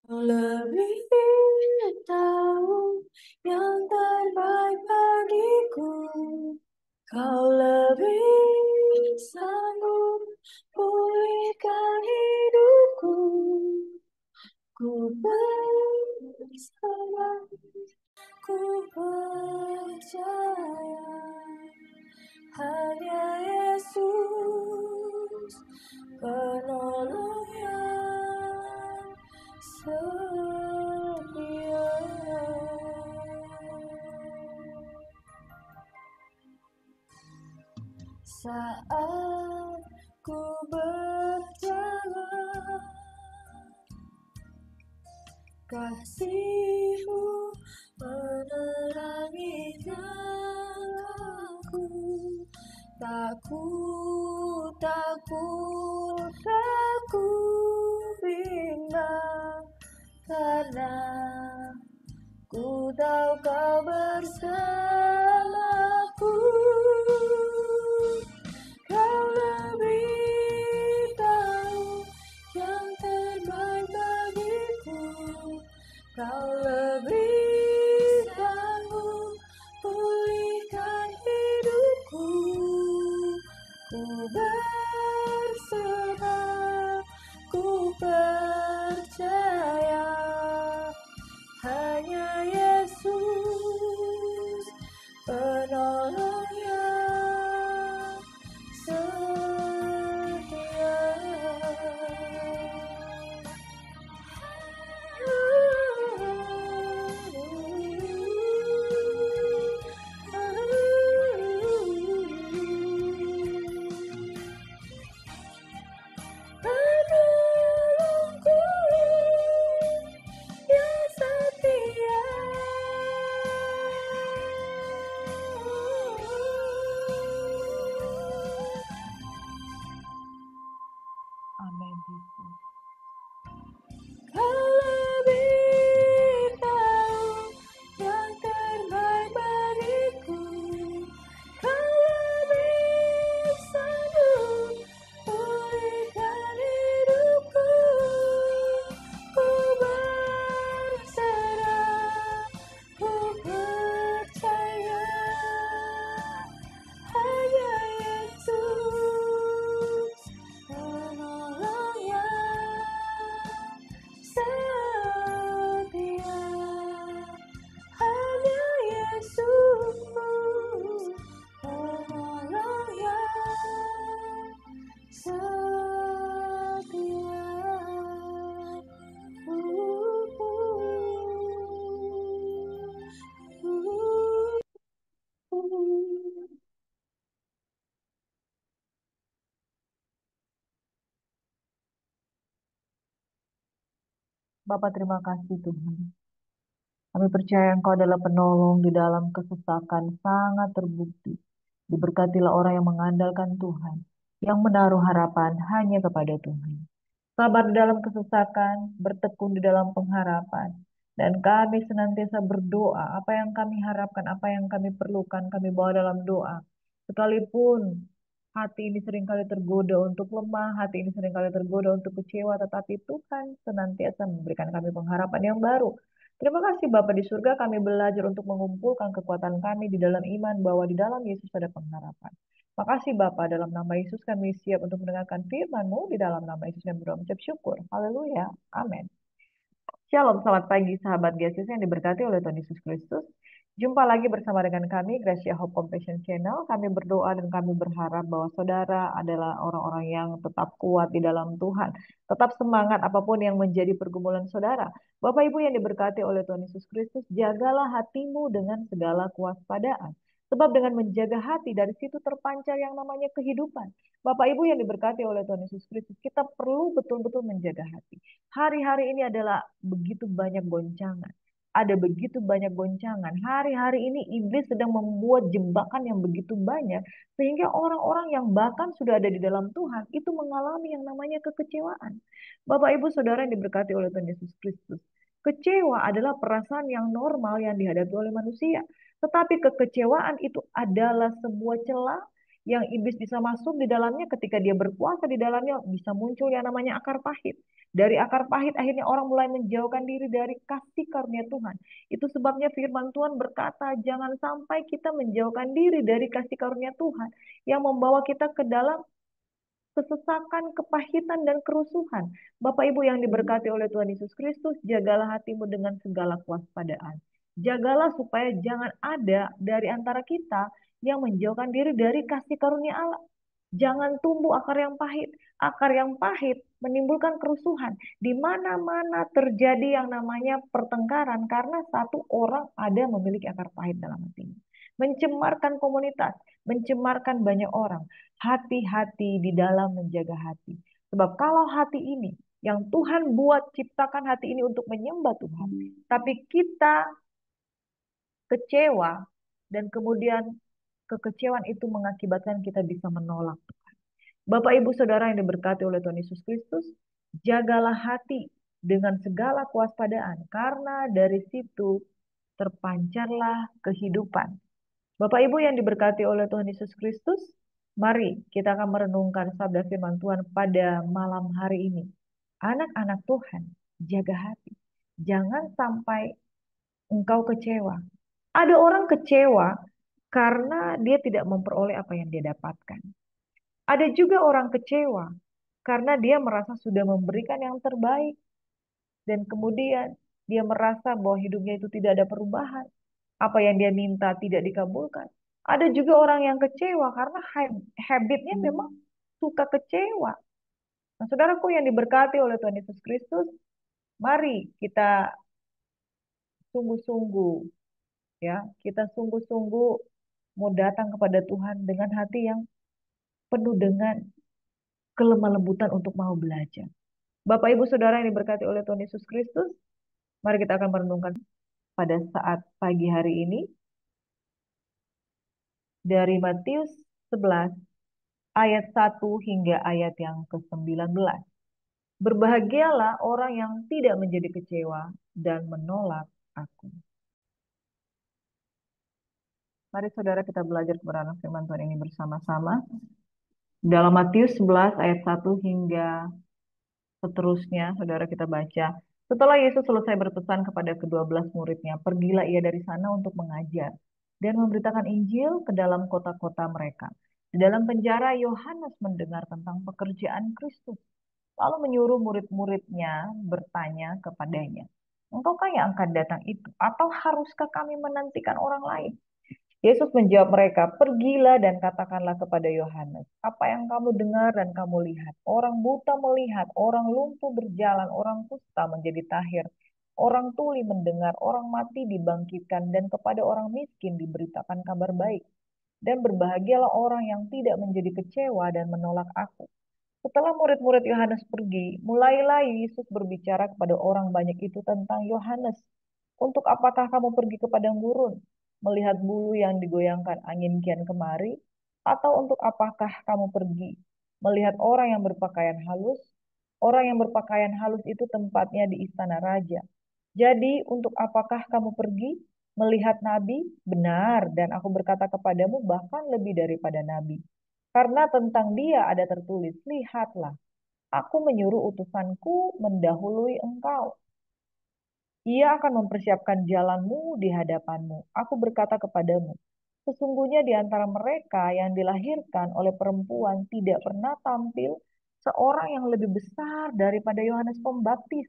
Lebih tahu yang terbaik bagiku. Kau lebih sanggup pulihkan hidupku. Ku berserah, ku percaya hanya Yesus penolong yang setia. Saat ku berjalan, kasih-Mu menerangi jalanku. Takut, takut, aku bimbang, karena ku tahu Kau bersamaku. Kau lebih tahu yang terbaik bagiku. Kau lebih sanggup pulihkan hidupku. Ku berserah, ku percaya hanya Yesus penolong yang setia. Penolongku yang setia. Amin, Yesus. Kau lebih tahu yang terbaik bagiku. Kau lebih sanggup pulihkan hidupku. Ku berserah, ku percaya hanya Yesus penolong yang setia. Hanya Yesus penolong yang setia. Bapak, terima kasih Tuhan. Kami percaya Engkau adalah penolong di dalam kesesakan, sangat terbukti. Diberkatilah orang yang mengandalkan Tuhan, yang menaruh harapan hanya kepada Tuhan. Sabar di dalam kesesakan, bertekun di dalam pengharapan. Dan kami senantiasa berdoa, apa yang kami harapkan, apa yang kami perlukan, kami bawa dalam doa. Sekalipun hati ini seringkali tergoda untuk lemah, hati ini seringkali tergoda untuk kecewa, tetapi Tuhan senantiasa memberikan kami pengharapan yang baru. Terima kasih Bapa di surga, kami belajar untuk mengumpulkan kekuatan kami di dalam iman bahwa di dalam Yesus ada pengharapan. Makasih Bapa, dalam nama Yesus kami siap untuk mendengarkan firman-Mu, di dalam nama Yesus kami berdoa mengucap syukur. Haleluya. Amin. Shalom, selamat pagi sahabat Yesus yang diberkati oleh Tuhan Yesus Kristus. Jumpa lagi bersama dengan kami, Gracia Hope Compassion Channel. Kami berdoa dan kami berharap bahwa saudara adalah orang-orang yang tetap kuat di dalam Tuhan. Tetap semangat apapun yang menjadi pergumulan saudara. Bapak Ibu yang diberkati oleh Tuhan Yesus Kristus, jagalah hatimu dengan segala kewaspadaan. Sebab dengan menjaga hati, dari situ terpancar yang namanya kehidupan. Bapak Ibu yang diberkati oleh Tuhan Yesus Kristus, kita perlu betul-betul menjaga hati. Hari-hari ini adalah begitu banyak goncangan. Ada begitu banyak goncangan. Hari-hari ini iblis sedang membuat jebakan yang begitu banyak. Sehingga orang-orang yang bahkan sudah ada di dalam Tuhan itu mengalami yang namanya kekecewaan. Bapak Ibu Saudara yang diberkati oleh Tuhan Yesus Kristus. Kecewa adalah perasaan yang normal yang dihadapi oleh manusia. Tetapi kekecewaan itu adalah sebuah celah Yang iblis bisa masuk di dalamnya ketika dia berpuasa di dalamnya bisa muncul yang namanya akar pahit. Dari akar pahit akhirnya orang mulai menjauhkan diri dari kasih karunia Tuhan. Itu sebabnya firman Tuhan berkata, jangan sampai kita menjauhkan diri dari kasih karunia Tuhan yang membawa kita ke dalam kesesakan, kepahitan, dan kerusuhan. Bapak Ibu yang diberkati oleh Tuhan Yesus Kristus, jagalah hatimu dengan segala kewaspadaan. Jagalah supaya jangan ada dari antara kita yang menjauhkan diri dari kasih karunia Allah. Jangan tumbuh akar yang pahit. Akar yang pahit menimbulkan kerusuhan. Di mana-mana terjadi yang namanya pertengkaran karena satu orang ada memiliki akar pahit dalam hatinya. Mencemarkan komunitas, mencemarkan banyak orang. Hati-hati di dalam menjaga hati. Sebab kalau hati ini yang Tuhan buat ciptakan hati ini untuk menyembah Tuhan, tapi kita kecewa dan kemudian kekecewaan itu mengakibatkan kita bisa menolak. Bapak Ibu Saudara yang diberkati oleh Tuhan Yesus Kristus, jagalah hati dengan segala kewaspadaan karena dari situ terpancarlah kehidupan. Bapak Ibu yang diberkati oleh Tuhan Yesus Kristus, mari kita akan merenungkan sabda firman Tuhan pada malam hari ini. Anak-anak Tuhan, jaga hati. Jangan sampai engkau kecewa. Ada orang kecewa karena dia tidak memperoleh apa yang dia dapatkan. Ada juga orang kecewa karena dia merasa sudah memberikan yang terbaik dan kemudian dia merasa bahwa hidupnya itu tidak ada perubahan. Apa yang dia minta tidak dikabulkan. Ada juga orang yang kecewa karena habitnya memang suka kecewa. Nah, saudaraku yang diberkati oleh Tuhan Yesus Kristus, mari kita sungguh-sungguh ya, kita sungguh-sungguh mau datang kepada Tuhan dengan hati yang penuh dengan kelemah lembutan untuk mau belajar. Bapak Ibu Saudara yang diberkati oleh Tuhan Yesus Kristus, mari kita akan merenungkan pada saat pagi hari ini dari Matius 11 ayat 1 hingga ayat yang ke-19. Berbahagialah orang yang tidak menjadi kecewa dan menolak aku. Mari saudara kita belajar kebenaran firman Tuhan ini bersama-sama. Dalam Matius 11 ayat 1 hingga seterusnya, saudara kita baca. Setelah Yesus selesai berpesan kepada kedua belas muridnya, pergilah ia dari sana untuk mengajar dan memberitakan Injil ke dalam kota-kota mereka. Di dalam penjara, Yohanes mendengar tentang pekerjaan Kristus, lalu menyuruh murid-muridnya bertanya kepadanya, engkaukah yang akan datang itu? Atau haruskah kami menantikan orang lain? Yesus menjawab mereka, pergilah dan katakanlah kepada Yohanes, apa yang kamu dengar dan kamu lihat. Orang buta melihat, orang lumpuh berjalan, orang kusta menjadi tahir, orang tuli mendengar, orang mati dibangkitkan, dan kepada orang miskin diberitakan kabar baik. Dan berbahagialah orang yang tidak menjadi kecewa dan menolak aku. Setelah murid-murid Yohanes pergi, mulailah Yesus berbicara kepada orang banyak itu tentang Yohanes. Untuk apakah kamu pergi ke padang gurun, melihat bulu yang digoyangkan angin kian kemari? Atau untuk apakah kamu pergi, melihat orang yang berpakaian halus? Orang yang berpakaian halus itu tempatnya di istana raja. Jadi, untuk apakah kamu pergi, melihat nabi? Benar, dan aku berkata kepadamu bahkan lebih daripada nabi. Karena tentang dia ada tertulis, lihatlah, aku menyuruh utusanku mendahului engkau. Ia akan mempersiapkan jalanmu di hadapanmu. Aku berkata kepadamu, sesungguhnya di antara mereka yang dilahirkan oleh perempuan tidak pernah tampil seorang yang lebih besar daripada Yohanes Pembaptis.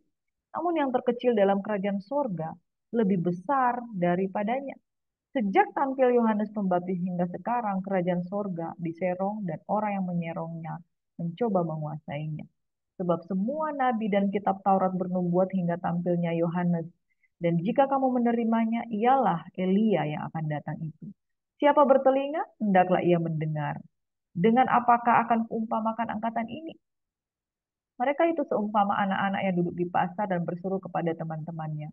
Namun yang terkecil dalam kerajaan sorga lebih besar daripadanya. Sejak tampil Yohanes Pembaptis hingga sekarang, kerajaan sorga diserong dan orang yang menyerongnya mencoba menguasainya. Sebab semua nabi dan kitab Taurat bernubuat hingga tampilnya Yohanes. Dan jika kamu menerimanya, ialah Elia yang akan datang itu. Siapa bertelinga, hendaklah ia mendengar. Dengan apakah akan kuumpamakan angkatan ini? Mereka itu seumpama anak-anak yang duduk di pasar dan berseru kepada teman-temannya.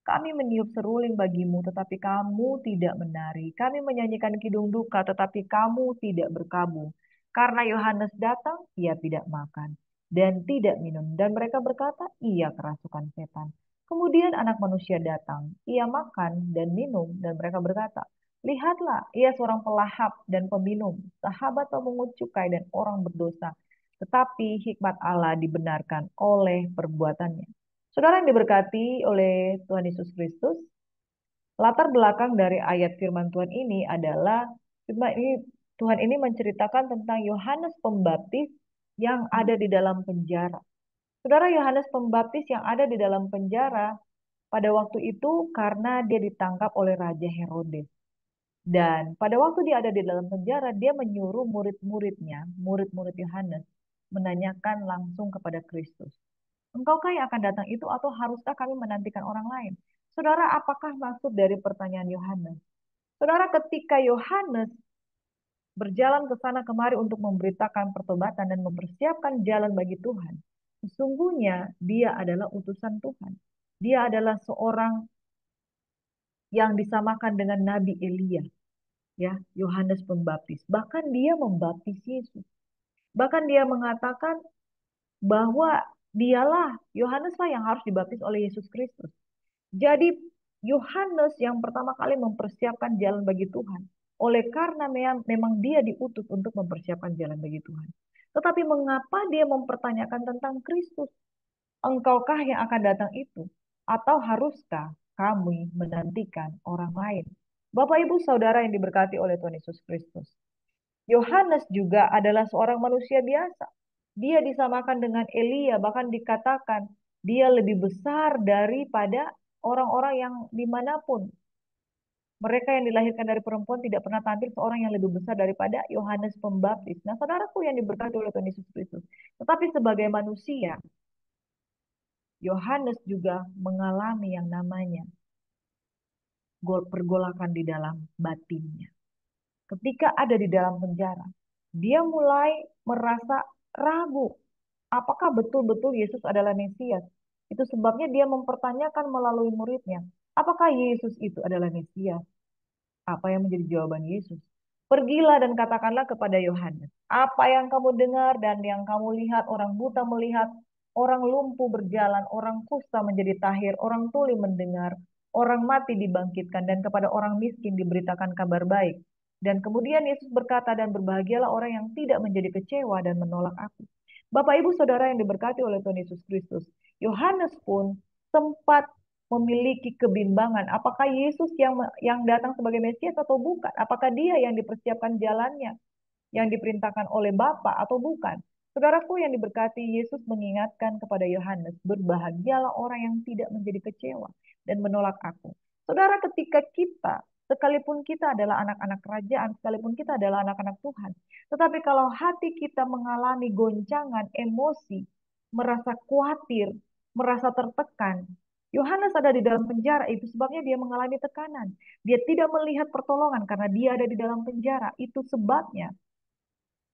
Kami meniup seruling bagimu, tetapi kamu tidak menari. Kami menyanyikan kidung duka, tetapi kamu tidak berkabung. Karena Yohanes datang, ia tidak makan dan tidak minum. Dan mereka berkata, ia kerasukan setan. Kemudian anak manusia datang, ia makan dan minum. Dan mereka berkata, Lihatlah, ia seorang pelahap dan peminum, sahabat pemungut cukai dan orang berdosa. Tetapi hikmat Allah dibenarkan oleh perbuatannya. Saudara yang diberkati oleh Tuhan Yesus Kristus, latar belakang dari ayat firman Tuhan ini adalah Tuhan ini menceritakan tentang Yohanes Pembaptis yang ada di dalam penjara. Saudara, Yohanes Pembaptis yang ada di dalam penjara pada waktu itu karena dia ditangkap oleh Raja Herodes. Dan pada waktu dia ada di dalam penjara, dia menyuruh murid-muridnya, murid-murid Yohanes, menanyakan langsung kepada Kristus. Engkaukah yang akan datang itu atau haruskah kami menantikan orang lain? Saudara, apakah maksud dari pertanyaan Yohanes? Saudara, ketika Yohanes berjalan ke sana kemari untuk memberitakan pertobatan dan mempersiapkan jalan bagi Tuhan, sesungguhnya dia adalah utusan Tuhan. Dia adalah seorang yang disamakan dengan Nabi Elia, ya, Yohanes Pembaptis. Bahkan dia membaptis Yesus. Bahkan dia mengatakan bahwa dialah Yohanes lah yang harus dibaptis oleh Yesus Kristus. Jadi Yohanes yang pertama kali mempersiapkan jalan bagi Tuhan. Oleh karena memang dia diutus untuk mempersiapkan jalan bagi Tuhan. Tetapi mengapa dia mempertanyakan tentang Kristus? Engkaukah yang akan datang itu? Atau haruskah kami menantikan orang lain? Bapak Ibu Saudara yang diberkati oleh Tuhan Yesus Kristus. Yohanes juga adalah seorang manusia biasa. Dia disamakan dengan Elia, bahkan dikatakan dia lebih besar daripada orang-orang yang dimanapun. Mereka yang dilahirkan dari perempuan tidak pernah tampil seorang yang lebih besar daripada Yohanes Pembaptis. Nah, saudaraku yang diberkati oleh Tuhan Yesus Kristus. Tetapi sebagai manusia, Yohanes juga mengalami yang namanya pergolakan di dalam batinnya. Ketika ada di dalam penjara, dia mulai merasa ragu. Apakah betul-betul Yesus adalah Mesias? Itu sebabnya dia mempertanyakan melalui muridnya, apakah Yesus itu adalah Mesias? Apa yang menjadi jawaban Yesus? Pergilah dan katakanlah kepada Yohanes, apa yang kamu dengar dan yang kamu lihat, orang buta melihat, orang lumpuh berjalan, orang kusta menjadi tahir, orang tuli mendengar, orang mati dibangkitkan, dan kepada orang miskin diberitakan kabar baik. Dan kemudian Yesus berkata, dan berbahagialah orang yang tidak menjadi kecewa dan menolak aku. Bapak Ibu Saudara yang diberkati oleh Tuhan Yesus Kristus, Yohanes pun sempat memiliki kebimbangan. Apakah Yesus yang datang sebagai Mesias atau bukan? Apakah dia yang dipersiapkan jalannya, yang diperintahkan oleh Bapa atau bukan? Saudaraku yang diberkati, Yesus mengingatkan kepada Yohanes, berbahagialah orang yang tidak menjadi kecewa dan menolak aku. Saudara, ketika kita, sekalipun kita adalah anak-anak kerajaan, sekalipun kita adalah anak-anak Tuhan, tetapi kalau hati kita mengalami goncangan, emosi, merasa khawatir, merasa tertekan, Yohanes ada di dalam penjara, itu sebabnya dia mengalami tekanan. Dia tidak melihat pertolongan karena dia ada di dalam penjara. Itu sebabnya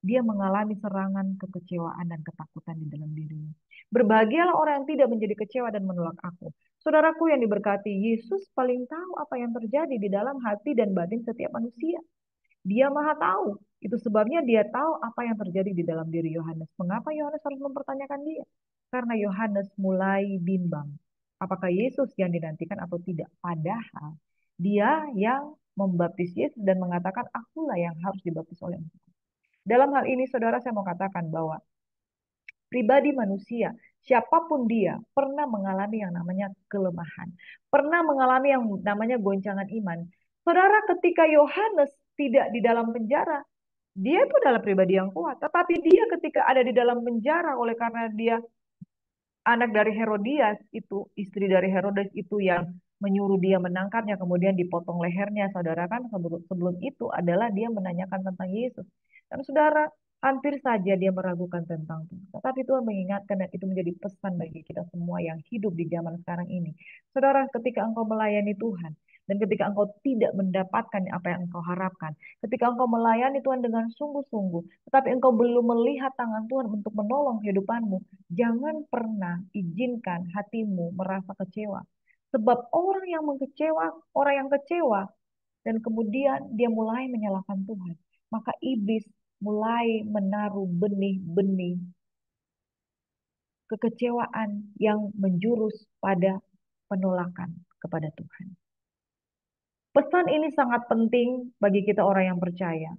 dia mengalami serangan kekecewaan dan ketakutan di dalam dirinya. Berbahagialah orang yang tidak menjadi kecewa dan menolak aku. Saudaraku yang diberkati, Yesus paling tahu apa yang terjadi di dalam hati dan batin setiap manusia. Dia maha tahu. Itu sebabnya dia tahu apa yang terjadi di dalam diri Yohanes. Mengapa Yohanes harus mempertanyakan dia? Karena Yohanes mulai bimbang. Apakah Yesus yang dinantikan atau tidak? Padahal dia yang membaptis Yesus dan mengatakan, akulah yang harus dibaptis oleh engkau. Dalam hal ini, saudara, saya mau katakan bahwa pribadi manusia, siapapun dia, pernah mengalami yang namanya kelemahan. Pernah mengalami yang namanya goncangan iman. Saudara, ketika Yohanes tidak di dalam penjara, dia itu adalah pribadi yang kuat. Tetapi dia ketika ada di dalam penjara oleh karena dia anak dari Herodias itu, istri dari Herodes itu yang menyuruh dia menangkapnya, kemudian dipotong lehernya. Saudara kan sebelum itu adalah dia menanyakan tentang Yesus. Dan saudara, hampir saja dia meragukan tentang Tuhan. Tetapi Tuhan mengingatkan dan itu menjadi pesan bagi kita semua yang hidup di zaman sekarang ini. Saudara, ketika engkau melayani Tuhan, dan ketika engkau tidak mendapatkan apa yang engkau harapkan, ketika engkau melayani Tuhan dengan sungguh-sungguh, tetapi engkau belum melihat tangan Tuhan untuk menolong kehidupanmu, jangan pernah izinkan hatimu merasa kecewa. Sebab orang yang kecewa dan kemudian dia mulai menyalahkan Tuhan, maka iblis mulai menaruh benih-benih kekecewaan yang menjurus pada penolakan kepada Tuhan. Pesan ini sangat penting bagi kita orang yang percaya,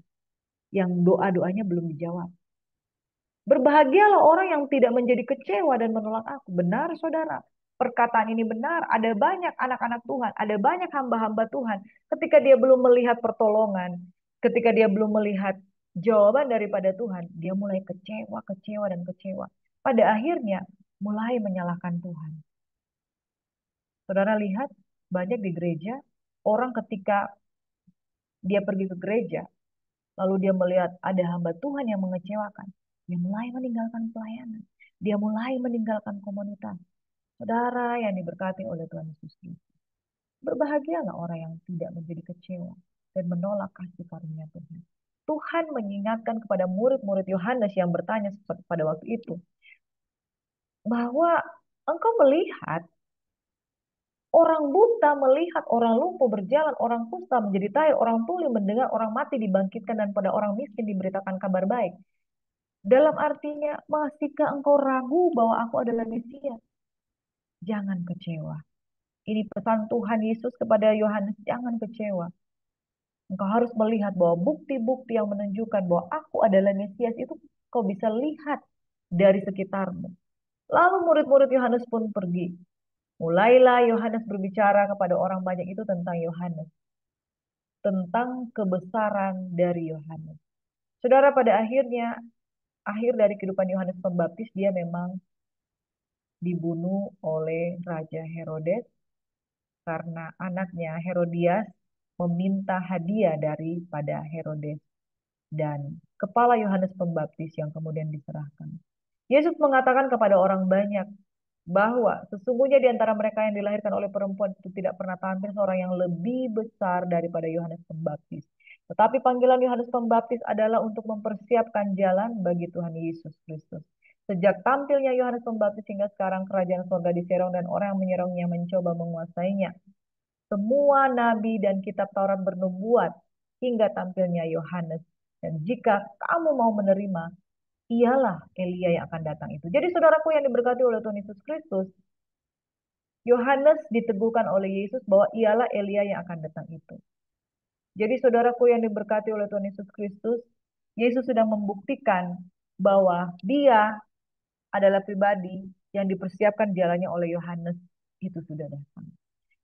yang doa-doanya belum dijawab. Berbahagialah orang yang tidak menjadi kecewa dan menolak aku. Benar, saudara. Perkataan ini benar. Ada banyak anak-anak Tuhan, ada banyak hamba-hamba Tuhan. Ketika dia belum melihat pertolongan, ketika dia belum melihat jawaban daripada Tuhan, dia mulai kecewa, kecewa, dan kecewa. Pada akhirnya, mulai menyalahkan Tuhan. Saudara lihat, banyak di gereja, orang ketika dia pergi ke gereja, lalu dia melihat ada hamba Tuhan yang mengecewakan. Dia mulai meninggalkan pelayanan. Dia mulai meninggalkan komunitas. Saudara yang diberkati oleh Tuhan Yesus Kristus. Berbahagialah orang yang tidak menjadi kecewa dan menolak kasih karunia Tuhan. Tuhan mengingatkan kepada murid-murid Yohanes yang bertanya pada waktu itu, bahwa engkau melihat orang buta melihat, orang lumpuh berjalan, orang kusta menjadi tahir, orang tuli mendengar, orang mati dibangkitkan, dan pada orang miskin diberitakan kabar baik. Dalam artinya, masihkah engkau ragu bahwa aku adalah Mesias? Jangan kecewa. Ini pesan Tuhan Yesus kepada Yohanes, jangan kecewa. Engkau harus melihat bahwa bukti-bukti yang menunjukkan bahwa aku adalah Mesias itu kau bisa lihat dari sekitarmu. Lalu murid-murid Yohanes pun pergi. Mulailah Yohanes berbicara kepada orang banyak itu tentang Yohanes, tentang kebesaran dari Yohanes. Saudara, pada akhirnya, akhir dari kehidupan Yohanes Pembaptis, dia memang dibunuh oleh Raja Herodes karena anaknya Herodias meminta hadiah daripada Herodes dan kepala Yohanes Pembaptis yang kemudian diserahkan. Yesus mengatakan kepada orang banyak bahwa sesungguhnya di antara mereka yang dilahirkan oleh perempuan itu tidak pernah tampil seorang yang lebih besar daripada Yohanes Pembaptis. Tetapi panggilan Yohanes Pembaptis adalah untuk mempersiapkan jalan bagi Tuhan Yesus Kristus. Sejak tampilnya Yohanes Pembaptis hingga sekarang kerajaan surga diserong dan orang yang menyerongnya mencoba menguasainya. Semua nabi dan kitab Taurat bernubuat hingga tampilnya Yohanes. Dan jika kamu mau menerima, ialah Elia yang akan datang itu. Jadi saudaraku yang diberkati oleh Tuhan Yesus Kristus, Yohanes diteguhkan oleh Yesus bahwa ialah Elia yang akan datang itu. Jadi saudaraku yang diberkati oleh Tuhan Yesus Kristus, Yesus sedang membuktikan bahwa dia adalah pribadi yang dipersiapkan jalannya oleh Yohanes itu sudah datang.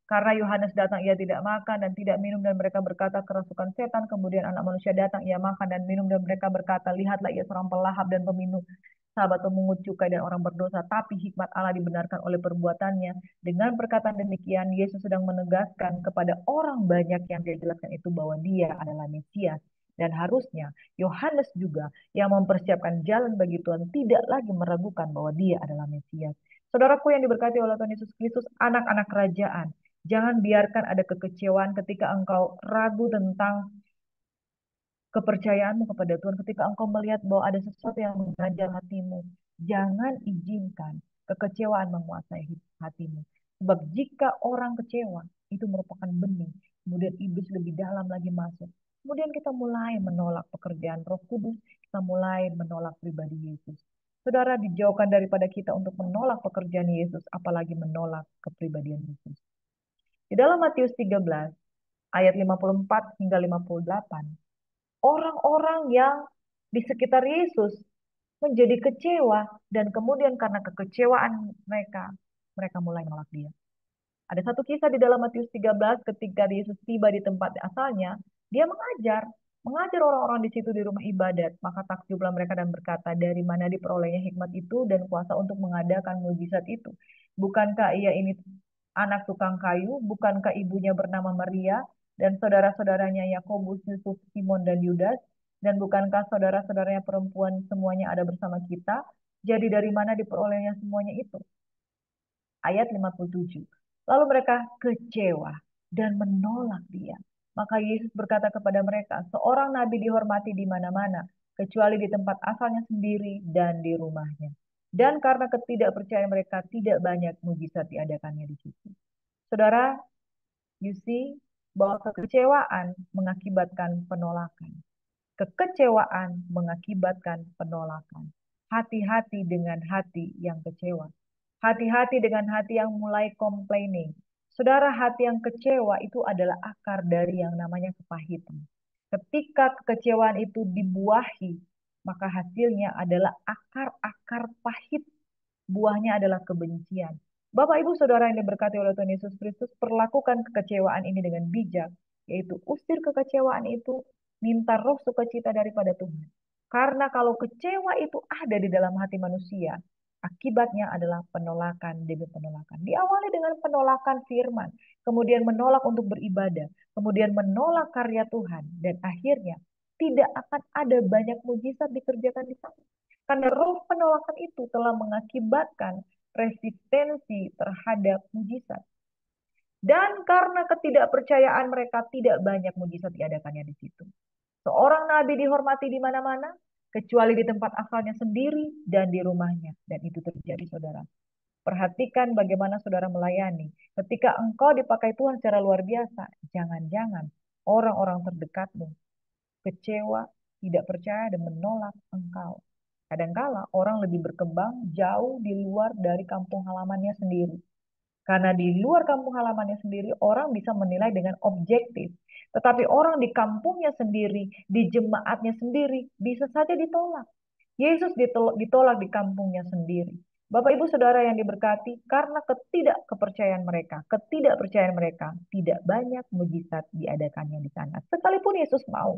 Karena Yohanes datang, ia tidak makan dan tidak minum, dan mereka berkata kerasukan setan. Kemudian anak manusia datang, ia makan dan minum, dan mereka berkata, lihatlah ia seorang pelahap dan peminum, sahabat pemungut cukai dan orang berdosa. Tapi hikmat Allah dibenarkan oleh perbuatannya. Dengan perkataan demikian, Yesus sedang menegaskan kepada orang banyak yang dia jelaskan itu bahwa dia adalah Mesias. Dan harusnya Yohanes juga yang mempersiapkan jalan bagi Tuhan tidak lagi meragukan bahwa dia adalah Mesias. Saudaraku yang diberkati oleh Tuhan Yesus Kristus, anak-anak kerajaan, jangan biarkan ada kekecewaan ketika engkau ragu tentang kepercayaanmu kepada Tuhan, ketika engkau melihat bahwa ada sesuatu yang mengganjal hatimu. Jangan izinkan kekecewaan menguasai hatimu. Sebab jika orang kecewa, itu merupakan benih. Kemudian iblis lebih dalam lagi masuk. Kemudian kita mulai menolak pekerjaan Roh Kudus, kita mulai menolak pribadi Yesus. Saudara, dijauhkan daripada kita untuk menolak pekerjaan Yesus, apalagi menolak kepribadian Yesus. Di dalam Matius 13, ayat 54 hingga 58, orang-orang yang di sekitar Yesus menjadi kecewa dan kemudian karena kekecewaan mereka, mereka mulai menolak dia. Ada satu kisah di dalam Matius 13 ketika Yesus tiba di tempat asalnya, dia mengajar orang-orang di situ di rumah ibadat. Maka takjublah mereka dan berkata, dari mana diperolehnya hikmat itu dan kuasa untuk mengadakan mujizat itu? Bukankah ia ini anak tukang kayu? Bukankah ibunya bernama Maria dan saudara-saudaranya Yakobus, Yusuf, Simon, dan Yudas? Dan bukankah saudara-saudaranya perempuan semuanya ada bersama kita? Jadi dari mana diperolehnya semuanya itu? Ayat 57. Lalu mereka kecewa dan menolak dia. Maka Yesus berkata kepada mereka, seorang nabi dihormati di mana-mana, kecuali di tempat asalnya sendiri dan di rumahnya. Dan karena ketidakpercayaan mereka, tidak banyak mujizat diadakannya di situ. Saudara, you see bahwa kekecewaan mengakibatkan penolakan. Kekecewaan mengakibatkan penolakan. Hati-hati dengan hati yang kecewa. Hati-hati dengan hati yang mulai complaining. Saudara, hati yang kecewa itu adalah akar dari yang namanya kepahitan. Ketika kekecewaan itu dibuahi, maka hasilnya adalah akar-akar pahit. Buahnya adalah kebencian. Bapak, Ibu, Saudara yang diberkati oleh Tuhan Yesus Kristus, perlakukan kekecewaan ini dengan bijak, yaitu usir kekecewaan itu, minta roh sukacita daripada Tuhan. Karena kalau kecewa itu ada di dalam hati manusia, akibatnya adalah penolakan demi penolakan. Diawali dengan penolakan firman, kemudian menolak untuk beribadah, kemudian menolak karya Tuhan, dan akhirnya tidak akan ada banyak mujizat dikerjakan di sana. Karena roh penolakan itu telah mengakibatkan resistensi terhadap mujizat. Dan karena ketidakpercayaan mereka tidak banyak mujizat diadakannya di situ. Seorang nabi dihormati di mana-mana, kecuali di tempat asalnya sendiri dan di rumahnya. Dan itu terjadi, saudara. Perhatikan bagaimana saudara melayani. Ketika engkau dipakai Tuhan secara luar biasa, jangan-jangan orang-orang terdekatmu kecewa, tidak percaya, dan menolak engkau. Kadangkala orang lebih berkembang jauh di luar dari kampung halamannya sendiri. Karena di luar kampung halamannya sendiri, orang bisa menilai dengan objektif. Tetapi orang di kampungnya sendiri, di jemaatnya sendiri, bisa saja ditolak. Yesus ditolak di kampungnya sendiri. Bapak Ibu Saudara yang diberkati, karena ketidakpercayaan mereka, tidak banyak mujizat diadakannya di sana. Sekalipun Yesus mau.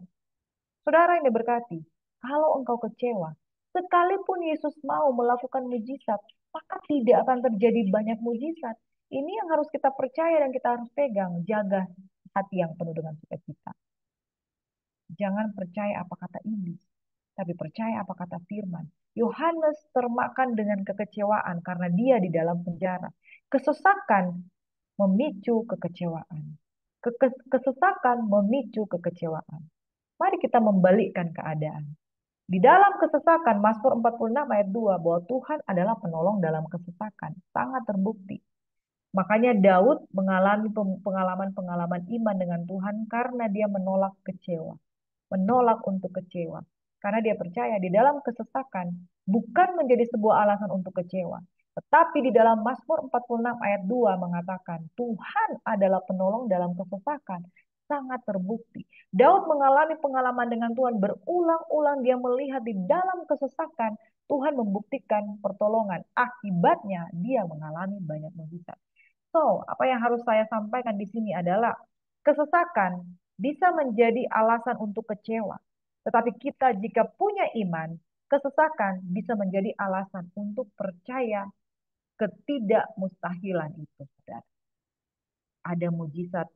Saudara yang diberkati, kalau engkau kecewa, sekalipun Yesus mau melakukan mujizat, maka tidak akan terjadi banyak mujizat. Ini yang harus kita percaya dan kita harus pegang. Jaga hati yang penuh dengan sukacita. Jangan percaya apa kata iblis, tapi percaya apa kata firman. Yohanes termakan dengan kekecewaan karena dia di dalam penjara. Kesesakan memicu kekecewaan. Kesesakan memicu kekecewaan. Mari kita membalikkan keadaan. Di dalam kesesakan, Mazmur 46 ayat 2, bahwa Tuhan adalah penolong dalam kesesakan. Sangat terbukti. Makanya Daud mengalami pengalaman-pengalaman iman dengan Tuhan karena dia menolak kecewa. Menolak untuk kecewa. Karena dia percaya di dalam kesesakan bukan menjadi sebuah alasan untuk kecewa. Tetapi di dalam Mazmur 46 ayat 2 mengatakan Tuhan adalah penolong dalam kesesakan. Sangat terbukti. Daud mengalami pengalaman dengan Tuhan berulang-ulang, dia melihat di dalam kesesakan Tuhan membuktikan pertolongan. Akibatnya dia mengalami banyak mujizat. So, apa yang harus saya sampaikan di sini adalah kesesakan bisa menjadi alasan untuk kecewa. Tetapi kita jika punya iman, kesesakan bisa menjadi alasan untuk percaya ketidakmustahilan itu, saudara. Ada mujizat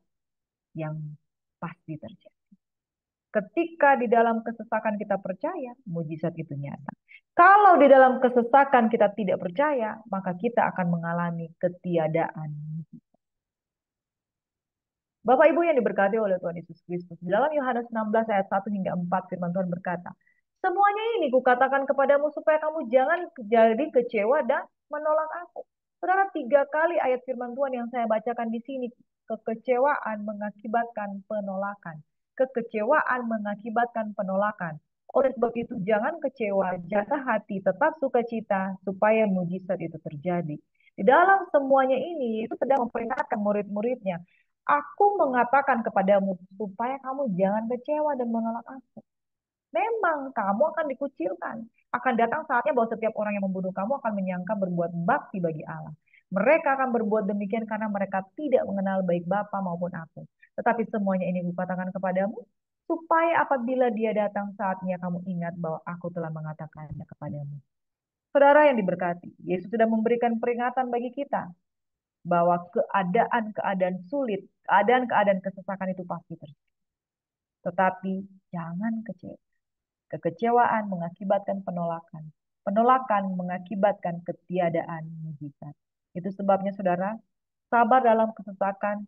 yang pasti terjadi. Ketika di dalam kesesakan kita percaya, mujizat itu nyata. Kalau di dalam kesesakan kita tidak percaya, maka kita akan mengalami ketiadaan. Bapak Ibu yang diberkati oleh Tuhan Yesus Kristus. Di dalam Yohanes 16 ayat 1 hingga 4 firman Tuhan berkata, semuanya ini kukatakan kepadamu supaya kamu jangan jadi kecewa dan menolak aku. Saudara, 3 kali ayat firman Tuhan yang saya bacakan di sini, kekecewaan mengakibatkan penolakan. Kekecewaan mengakibatkan penolakan. Oleh sebab itu, jangan kecewa, jaga hati, tetap sukacita, supaya mujizat itu terjadi. Di dalam semuanya ini, itu sedang memperingatkan murid-muridnya. Aku mengatakan kepadamu supaya kamu jangan kecewa dan menolak aku. Memang kamu akan dikucilkan. Akan datang saatnya bahwa setiap orang yang membunuh kamu akan menyangka berbuat bakti bagi Allah. Mereka akan berbuat demikian karena mereka tidak mengenal baik Bapa maupun aku. Tetapi semuanya ini kukatakan kepadamu, supaya apabila dia datang saatnya kamu ingat bahwa aku telah mengatakannya kepadamu. Saudara yang diberkati, Yesus sudah memberikan peringatan bagi kita bahwa keadaan-keadaan sulit, keadaan-keadaan kesesakan itu pasti terjadi. Tetapi jangan kecewa. Kekecewaan mengakibatkan penolakan. Penolakan mengakibatkan ketiadaan mujizat. Itu sebabnya saudara, sabar dalam kesesakan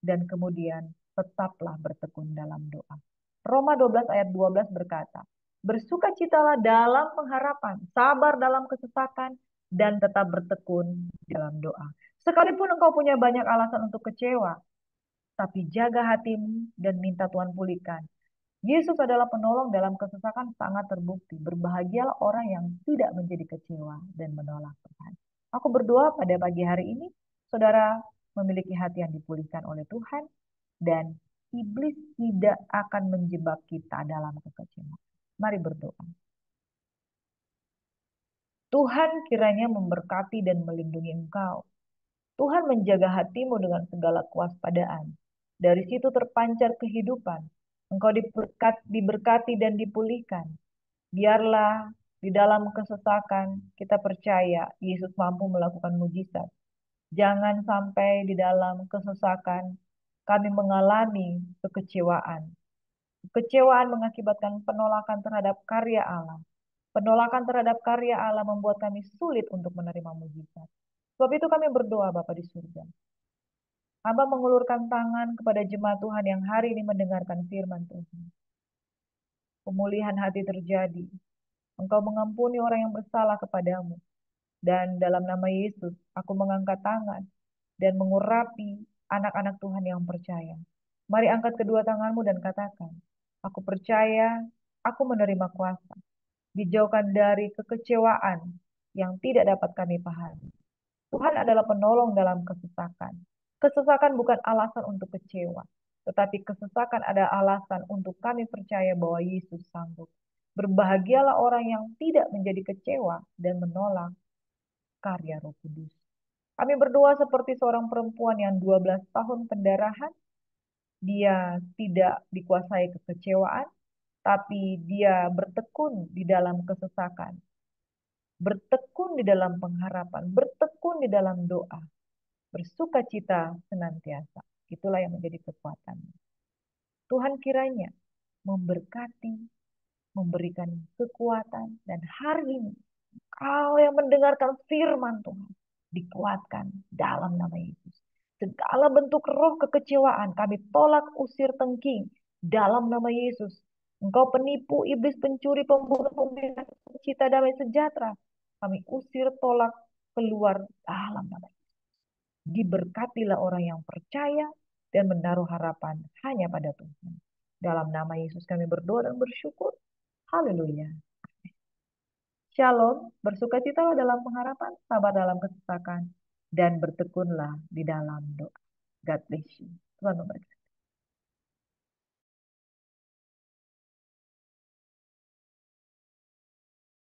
dan kemudian tetaplah bertekun dalam doa. Roma 12 ayat 12 berkata, bersukacitalah dalam pengharapan, sabar dalam kesesakan, dan tetap bertekun dalam doa. Sekalipun engkau punya banyak alasan untuk kecewa, tapi jaga hatimu dan minta Tuhan pulihkan. Yesus adalah penolong dalam kesesakan sangat terbukti. Berbahagialah orang yang tidak menjadi kecewa dan menolak Tuhan. Aku berdoa pada pagi hari ini, saudara memiliki hati yang dipulihkan oleh Tuhan, dan iblis tidak akan menjebak kita dalam kekecewaan. Mari berdoa. Tuhan kiranya memberkati dan melindungi engkau. Tuhan menjaga hatimu dengan segala kewaspadaan. Dari situ terpancar kehidupan. Engkau diberkati dan dipulihkan. Biarlah di dalam kesesakan kita percaya Yesus mampu melakukan mujizat. Jangan sampai di dalam kesesakan kami mengalami kekecewaan. Kekecewaan mengakibatkan penolakan terhadap karya Allah. Penolakan terhadap karya Allah membuat kami sulit untuk menerima mujizat. Sebab itu kami berdoa Bapa di surga. Hamba mengulurkan tangan kepada jemaat Tuhan yang hari ini mendengarkan firman Tuhan. Pemulihan hati terjadi. Engkau mengampuni orang yang bersalah kepadamu. Dan dalam nama Yesus, aku mengangkat tangan dan mengurapi anak-anak Tuhan yang percaya. Mari angkat kedua tanganmu dan katakan, aku percaya, aku menerima kuasa. Dijauhkan dari kekecewaan yang tidak dapat kami pahami. Tuhan adalah penolong dalam kesesakan. Kesesakan bukan alasan untuk kecewa, tetapi kesesakan adalah alasan untuk kami percaya bahwa Yesus sanggup. Berbahagialah orang yang tidak menjadi kecewa dan menolak karya Roh Kudus. Kami berdoa seperti seorang perempuan yang 12 tahun pendarahan. Dia tidak dikuasai kekecewaan, tapi dia bertekun di dalam kesesakan. Bertekun di dalam pengharapan, bertekun di dalam doa, bersuka cita senantiasa. Itulah yang menjadi kekuatan. Tuhan kiranya memberkati, memberikan kekuatan, dan hari ini kau yang mendengarkan firman Tuhan dikuatkan dalam nama Yesus. Segala bentuk roh kekecewaan kami tolak usir tengking dalam nama Yesus. Engkau penipu, iblis, pencuri, pembunuh, pembinasan, cita damai sejahtera. Kami usir, tolak, keluar dalam nama Yesus. Diberkatilah orang yang percaya dan menaruh harapan hanya pada Tuhan. Dalam nama Yesus kami berdoa dan bersyukur. Haleluya. Shalom, bersukacitalah dalam pengharapan, sabar dalam kesesakan, dan bertekunlah di dalam doa. God bless you. Tuhan memberkati.